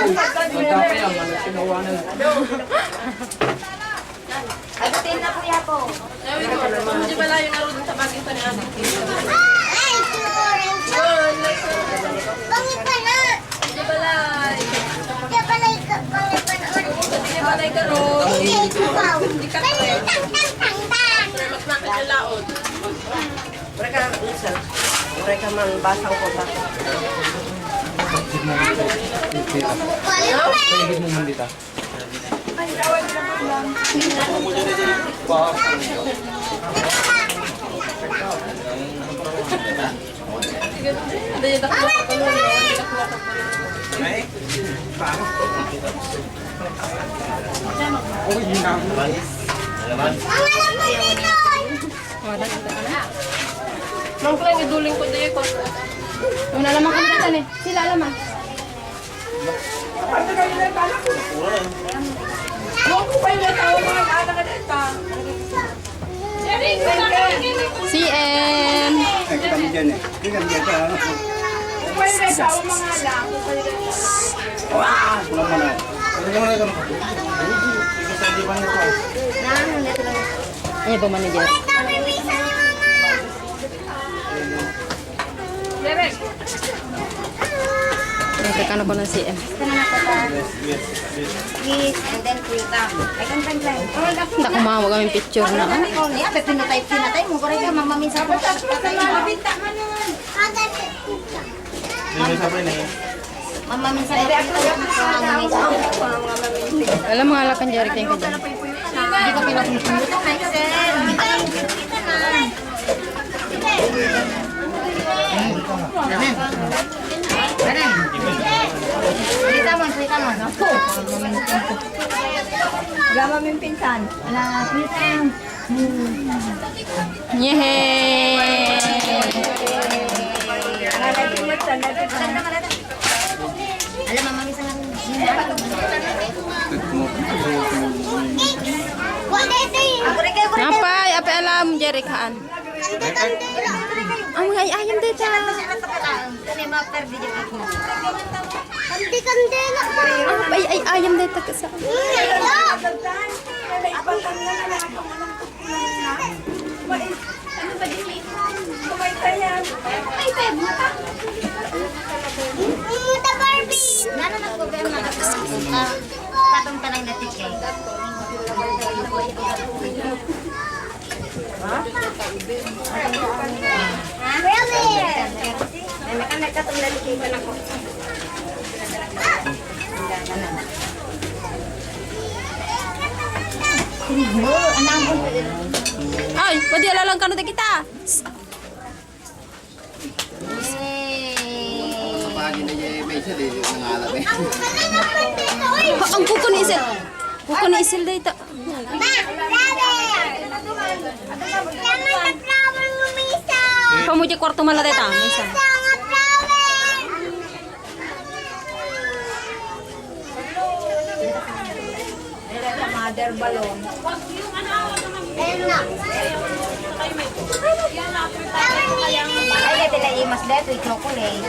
Magkape ang mga sinawanan. Agatin na kuya po. Hindi pala yung naroon sa bagay pa ni Ate. Ay, bangit pa na. Hindi pala. Kaya pala bangit pa na. Hindi pala yung karoon. Hindi ka kaya. Mas nakit yung laot. Mereka isa. Mereka membasang kota. Pahigit mo man dito. Hindi yung takot ka nun. Oh, yun na. Nang kaya iduling ko dito ko. Una lamang kami dito eh. Sila lamang. CM! Ay, kita mo dyan eh. Hindi kami dyan ka. Wah! Wala mo na. Ano naman na kami? Hindi ba nito? Ano ba manager? Nagkakano ko ng CM. Yes, and then kuya. I can bring lang. Hindi ko mawag kami picture na. Oh, niya, pinatay mo. Kaya ka mamaminsan ko. Mabinta ka nun. Hindi mo sabay na yun. Mamaminsan ko. Mamaminsan ko. Alam mga alakan Jeric yung ka dyan. Hindi ko pinapunta. Maxel. Kita na. Kita mo. Wala maming pinsan. Wala pinsan. Yehey! Alam, mamaminsan nga rin. Napay, apay alam Jeric haan. Ang mga ayam dito. Kanti na pa. Apay ay ayam dito kasi. Pumunta Barbie! Nano nag-government na katong tanay na tikay. Really? Nakatong na tikay pa na ko. Ay, pwede alalang ka na kita. Kapag yun ay may isa, di nangalap eh. Ang kuko ni Isel. Kuko ni Isel dito. Pamuja kwarto man na dito. Isa. Mother balloon. Ayun na. Ay, dila imas dito, chocolate.